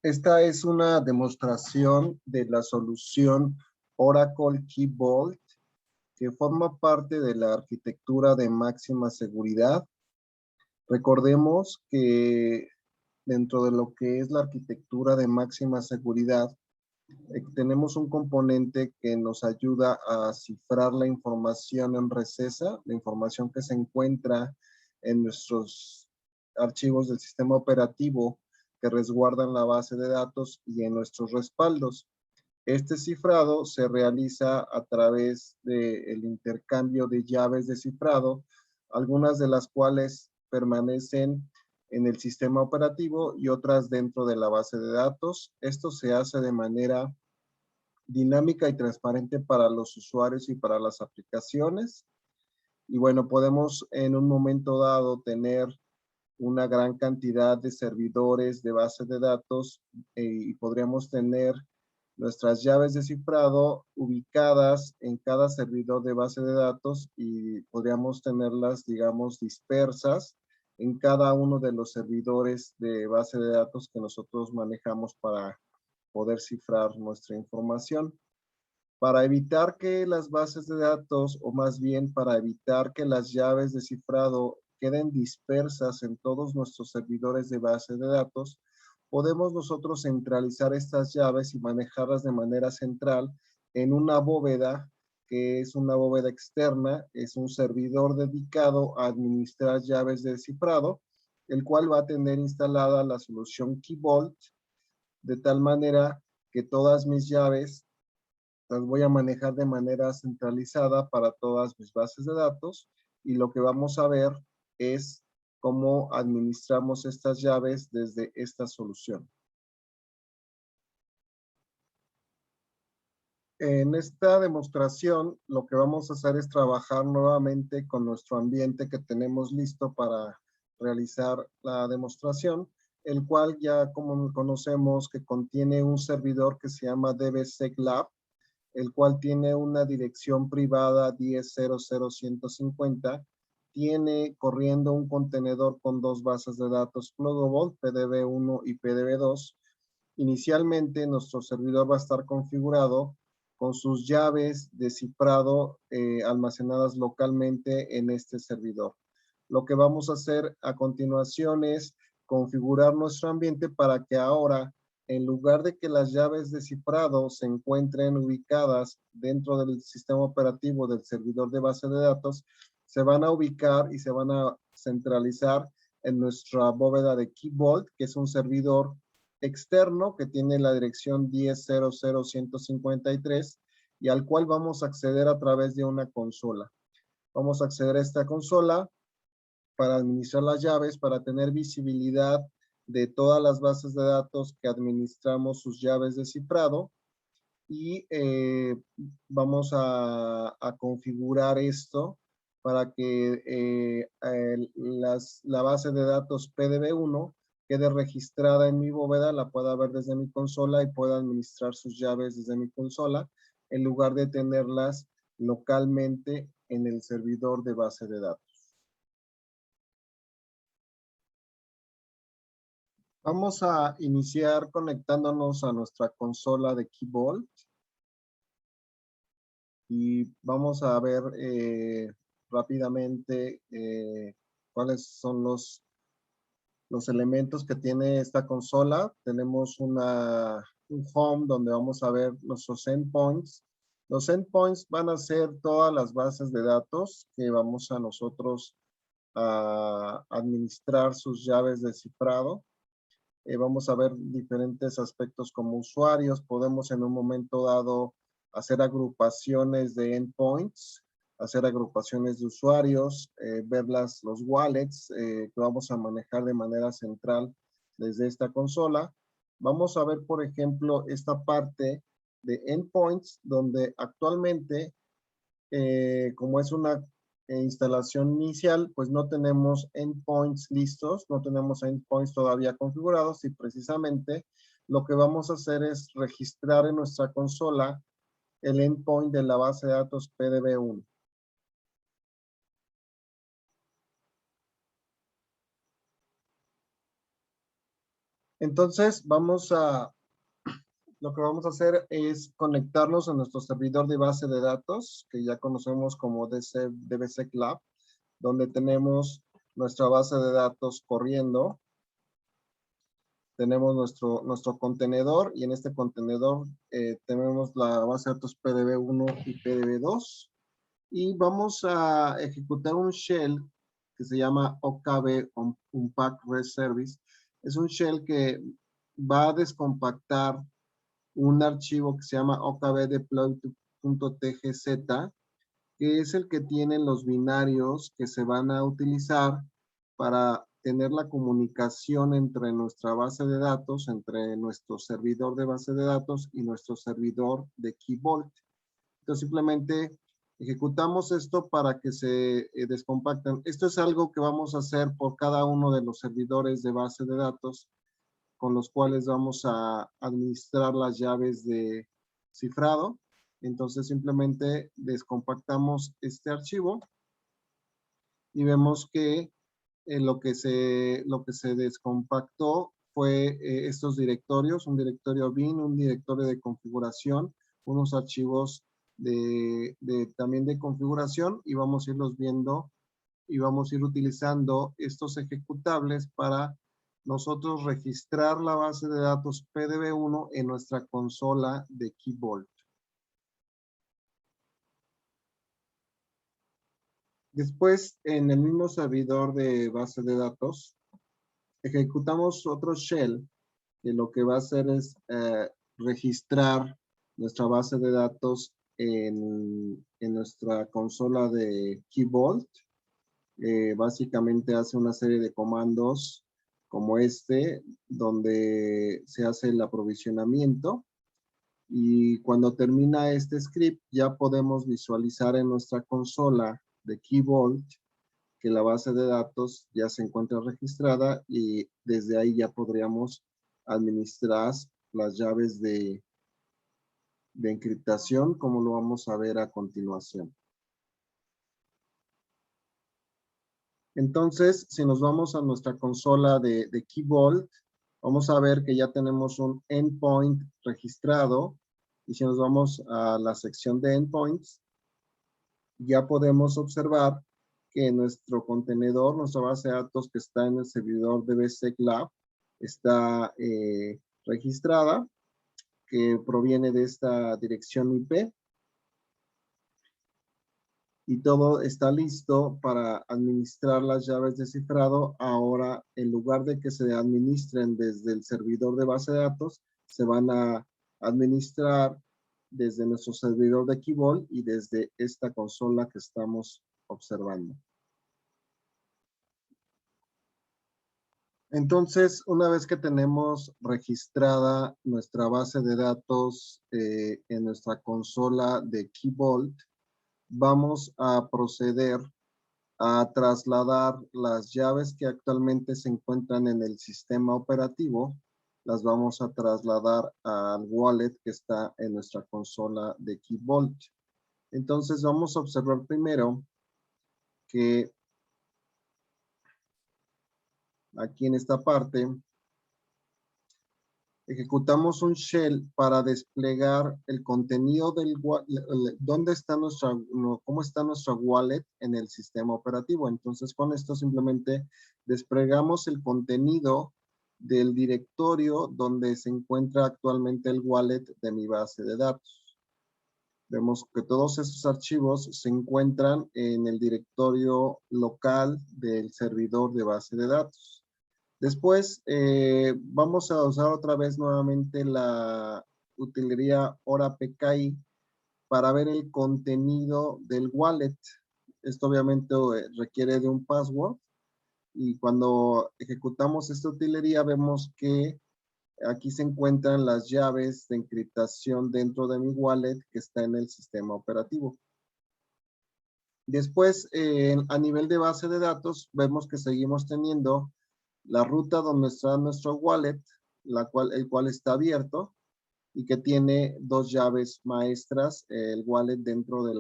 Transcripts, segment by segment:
Esta es una demostración de la solución Oracle Key Vault que forma parte de la arquitectura de máxima seguridad. Recordemos que dentro de lo que es la arquitectura de máxima seguridad, tenemos un componente que nos ayuda a cifrar la información en recesa, la información que se encuentra en nuestros archivos del sistema operativo que resguardan la base de datos y en nuestros respaldos. Este cifrado se realiza a través del intercambio de llaves de cifrado, algunas de las cuales permanecen en el sistema operativo y otras dentro de la base de datos. Esto se hace de manera dinámica y transparente para los usuarios y para las aplicaciones. Y bueno, podemos en un momento dado tener una gran cantidad de servidores de base de datos y podríamos tener nuestras llaves de cifrado ubicadas en cada servidor de base de datos y podríamos tenerlas, digamos, dispersas en cada uno de los servidores de base de datos que nosotros manejamos para poder cifrar nuestra información. Para evitar que las bases de datos, o más bien para evitar que las llaves de cifrado queden dispersas en todos nuestros servidores de base de datos, podemos nosotros centralizar estas llaves y manejarlas de manera central en una bóveda que es una bóveda externa, es un servidor dedicado a administrar llaves de cifrado, el cual va a tener instalada la solución Key Vault, de tal manera que todas mis llaves las voy a manejar de manera centralizada para todas mis bases de datos y lo que vamos a ver es cómo administramos estas llaves desde esta solución. En esta demostración, lo que vamos a hacer es trabajar nuevamente con nuestro ambiente que tenemos listo para realizar la demostración, el cual ya como conocemos que contiene un servidor que se llama DBSecLab, el cual tiene una dirección privada 10.0.0.150, tiene corriendo un contenedor con dos bases de datos Pluggable, PDB1 y PDB2. Inicialmente, nuestro servidor va a estar configurado con sus llaves de cifrado almacenadas localmente en este servidor. Lo que vamos a hacer a continuación es configurar nuestro ambiente para que ahora, en lugar de que las llaves de cifrado se encuentren ubicadas dentro del sistema operativo del servidor de base de datos, se van a ubicar y se van a centralizar en nuestra bóveda de Key Vault, que es un servidor externo que tiene la dirección 10.0.0.153 y al cual vamos a acceder a través de una consola. Vamos a acceder a esta consola para administrar las llaves, para tener visibilidad de todas las bases de datos que administramos sus llaves de cifrado y vamos a configurar esto para que la base de datos PDB1 quede registrada en mi bóveda, la pueda ver desde mi consola y pueda administrar sus llaves desde mi consola en lugar de tenerlas localmente en el servidor de base de datos. Vamos a iniciar conectándonos a nuestra consola de Key Vault y vamos a ver rápidamente cuáles son los elementos que tiene esta consola. Tenemos un home donde vamos a ver nuestros endpoints. Los endpoints van a ser todas las bases de datos que vamos a nosotros a administrar sus llaves de cifrado. Vamos a ver diferentes aspectos como usuarios. Podemos en un momento dado hacer agrupaciones de endpoints, hacer agrupaciones de usuarios, ver los wallets que vamos a manejar de manera central desde esta consola. Vamos a ver, por ejemplo, esta parte de endpoints, donde actualmente, como es una instalación inicial, pues no tenemos endpoints listos, no tenemos endpoints todavía configurados y precisamente lo que vamos a hacer es registrar en nuestra consola el endpoint de la base de datos PDB1. Entonces, lo que vamos a hacer es conectarnos a nuestro servidor de base de datos, que ya conocemos como DBC Lab, donde tenemos nuestra base de datos corriendo. Tenemos nuestro contenedor y en este contenedor tenemos la base de datos PDB1 y PDB2 y vamos a ejecutar un shell que se llama OKB Unpack REST Service. Es un shell que va a descompactar un archivo que se llama okbdeploy.tgz, que es el que tiene los binarios que se van a utilizar para tener la comunicación entre nuestra base de datos, entre nuestro servidor de base de datos y nuestro servidor de Key Vault. Entonces simplemente ejecutamos esto para que se descompacten. Esto es algo que vamos a hacer por cada uno de los servidores de base de datos con los cuales vamos a administrar las llaves de cifrado. Entonces simplemente descompactamos este archivo y vemos que lo que se descompactó fue estos directorios, un directorio bin, un directorio de configuración, unos archivos también de configuración y vamos a irlos viendo y vamos a ir utilizando estos ejecutables para nosotros registrar la base de datos PDB1 en nuestra consola de Key Vault. Después, en el mismo servidor de base de datos, ejecutamos otro shell que lo que va a hacer es registrar nuestra base de datos en nuestra consola de Key Vault. Básicamente hace una serie de comandos como este, donde se hace el aprovisionamiento. Y cuando termina este script, ya podemos visualizar en nuestra consola de Key Vault que la base de datos ya se encuentra registrada y desde ahí ya podríamos administrar las llaves de encriptación, como lo vamos a ver a continuación. Entonces, si nos vamos a nuestra consola de Key Vault, vamos a ver que ya tenemos un endpoint registrado. Y si nos vamos a la sección de endpoints, ya podemos observar que nuestro contenedor, nuestra base de datos que está en el servidor de DBC Lab, está registrada, que proviene de esta dirección IP. Y todo está listo para administrar las llaves de cifrado. Ahora, en lugar de que se administren desde el servidor de base de datos, se van a administrar desde nuestro servidor de Key Vault y desde esta consola que estamos observando. Entonces, una vez que tenemos registrada nuestra base de datos en nuestra consola de Key Vault, vamos a proceder a trasladar las llaves que actualmente se encuentran en el sistema operativo, las vamos a trasladar al wallet que está en nuestra consola de Key Vault. Entonces vamos a observar primero que aquí en esta parte ejecutamos un shell para desplegar el contenido del dónde está cómo está nuestra wallet en el sistema operativo. Entonces con esto simplemente desplegamos el contenido del directorio donde se encuentra actualmente el wallet de mi base de datos. Vemos que todos esos archivos se encuentran en el directorio local del servidor de base de datos. Después vamos a usar otra vez nuevamente la utilería ORA-PKI para ver el contenido del wallet. Esto obviamente requiere de un password y cuando ejecutamos esta utilería vemos que aquí se encuentran las llaves de encriptación dentro de mi wallet que está en el sistema operativo. Después, a nivel de base de datos, vemos que seguimos teniendo la ruta donde está nuestro wallet, el cual está abierto y que tiene dos llaves maestras, el wallet dentro de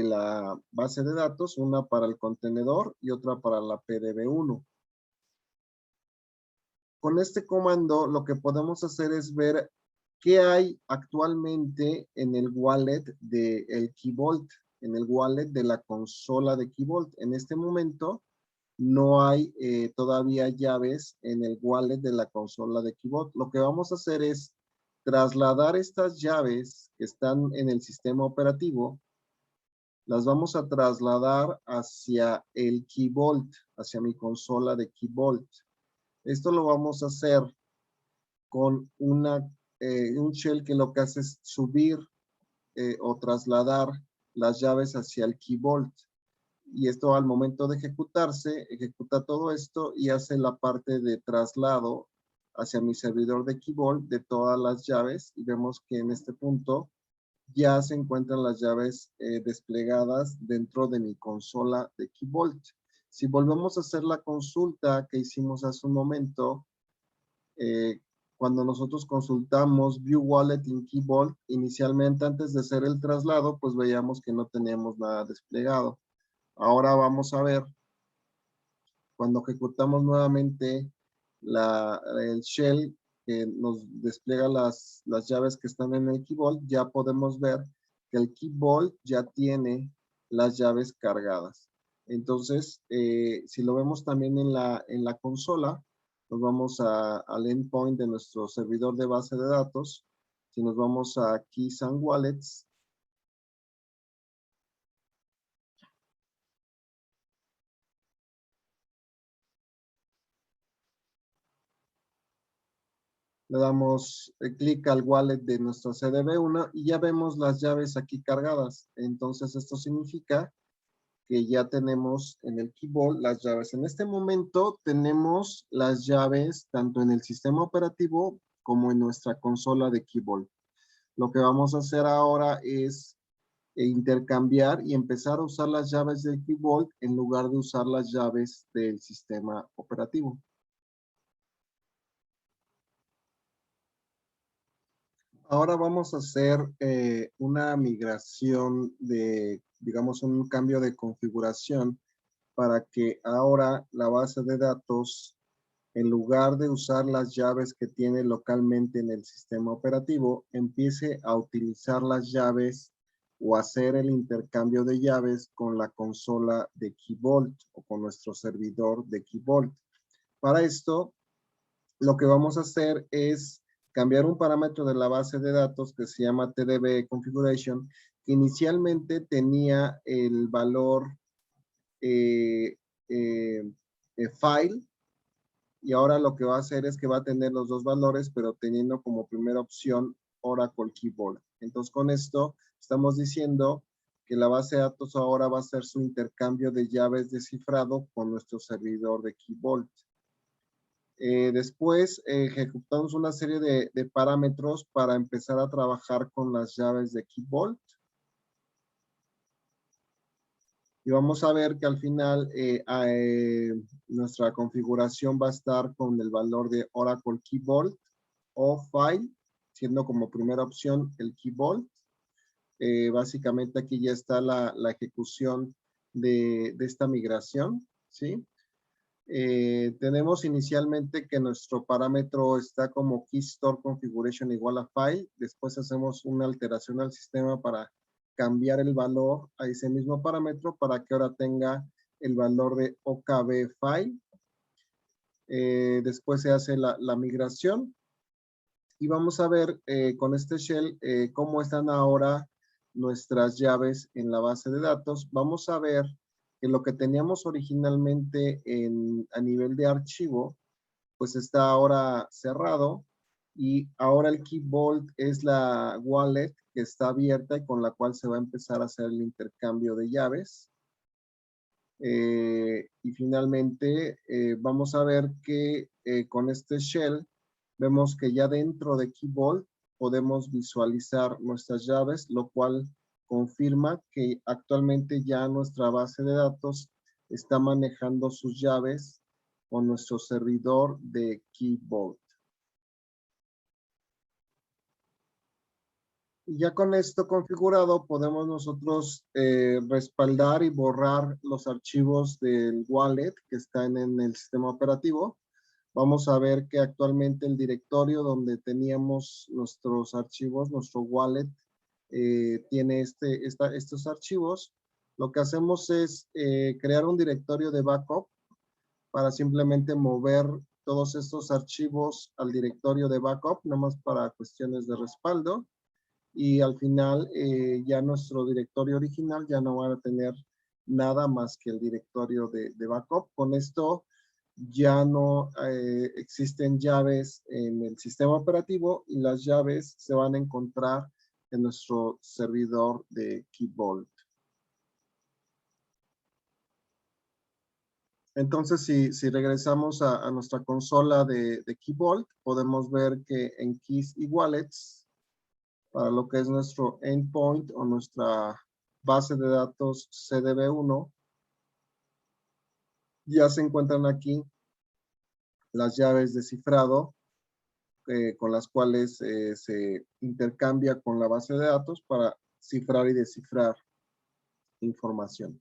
la base de datos, una para el contenedor y otra para la PDB1. Con este comando lo que podemos hacer es ver qué hay actualmente en el wallet del Key Vault, en el wallet de la consola de Key Vault. En este momento no hay todavía llaves en el wallet de la consola de Key Vault. Lo que vamos a hacer es trasladar estas llaves que están en el sistema operativo, las vamos a trasladar hacia el Key Vault, hacia mi consola de Key Vault. Esto lo vamos a hacer con un shell que lo que hace es subir o trasladar las llaves hacia el Key Vault. Y esto al momento de ejecutarse, ejecuta todo esto y hace la parte de traslado hacia mi servidor de Key Vault de todas las llaves. Y vemos que en este punto ya se encuentran las llaves desplegadas dentro de mi consola de Key Vault. Si volvemos a hacer la consulta que hicimos hace un momento, cuando nosotros consultamos View Wallet in Key Vault, inicialmente antes de hacer el traslado, pues veíamos que no teníamos nada desplegado. Ahora vamos a ver, cuando ejecutamos nuevamente el shell que nos despliega las llaves que están en el Key Vault, ya podemos ver que el Key Vault ya tiene las llaves cargadas. Entonces, si lo vemos también en la consola, nos vamos al endpoint de nuestro servidor de base de datos. Si nos vamos a Keys and Wallets, le damos clic al wallet de nuestro CDB1 y ya vemos las llaves aquí cargadas. Entonces esto significa que ya tenemos en el Key Vault las llaves. En este momento tenemos las llaves tanto en el sistema operativo como en nuestra consola de Key Vault. Lo que vamos a hacer ahora es intercambiar y empezar a usar las llaves del Key Vault en lugar de usar las llaves del sistema operativo. Ahora vamos a hacer una migración de, digamos, un cambio de configuración para que ahora la base de datos, en lugar de usar las llaves que tiene localmente en el sistema operativo, empiece a utilizar las llaves o hacer el intercambio de llaves con la consola de Key Vault o con nuestro servidor de Key Vault. Para esto, lo que vamos a hacer es cambiar un parámetro de la base de datos que se llama TDB Configuration, que inicialmente tenía el valor file, y ahora lo que va a hacer es que va a tener los dos valores, pero teniendo como primera opción Oracle Key Vault. Entonces, con esto estamos diciendo que la base de datos ahora va a hacer su intercambio de llaves de cifrado con nuestro servidor de Key Vault. Después ejecutamos una serie de parámetros para empezar a trabajar con las llaves de Key Vault. Y vamos a ver que al final nuestra configuración va a estar con el valor de Oracle Key Vault o File, siendo como primera opción el Key Vault. Básicamente aquí ya está la ejecución de esta migración, ¿sí? Tenemos inicialmente que nuestro parámetro está como Key Store Configuration igual a File. Después hacemos una alteración al sistema para cambiar el valor a ese mismo parámetro para que ahora tenga el valor de OKB File. Después se hace la migración y vamos a ver con este shell cómo están ahora nuestras llaves en la base de datos. Vamos a ver que lo que teníamos originalmente a nivel de archivo, pues está ahora cerrado y ahora el Key Vault es la wallet que está abierta y con la cual se va a empezar a hacer el intercambio de llaves. Y finalmente vamos a ver que con este shell vemos que ya dentro de Key Vault podemos visualizar nuestras llaves, lo cual confirma que actualmente ya nuestra base de datos está manejando sus llaves con nuestro servidor de Key Vault. Y ya con esto configurado podemos nosotros respaldar y borrar los archivos del wallet que están en el sistema operativo. vamos a ver que actualmente el directorio donde teníamos nuestros archivos, nuestro wallet, tiene estos archivos. Lo que hacemos es crear un directorio de backup para simplemente mover todos estos archivos al directorio de backup, nomás para cuestiones de respaldo. Y al final ya nuestro directorio original ya no va a tener nada más que el directorio de backup. Con esto ya no existen llaves en el sistema operativo y las llaves se van a encontrar en nuestro servidor de Key Vault. Entonces, si regresamos a nuestra consola de Key Vault, podemos ver que en Keys y Wallets, para lo que es nuestro endpoint o nuestra base de datos CDB1, ya se encuentran aquí las llaves de cifrado con las cuales se intercambia con la base de datos para cifrar y descifrar información.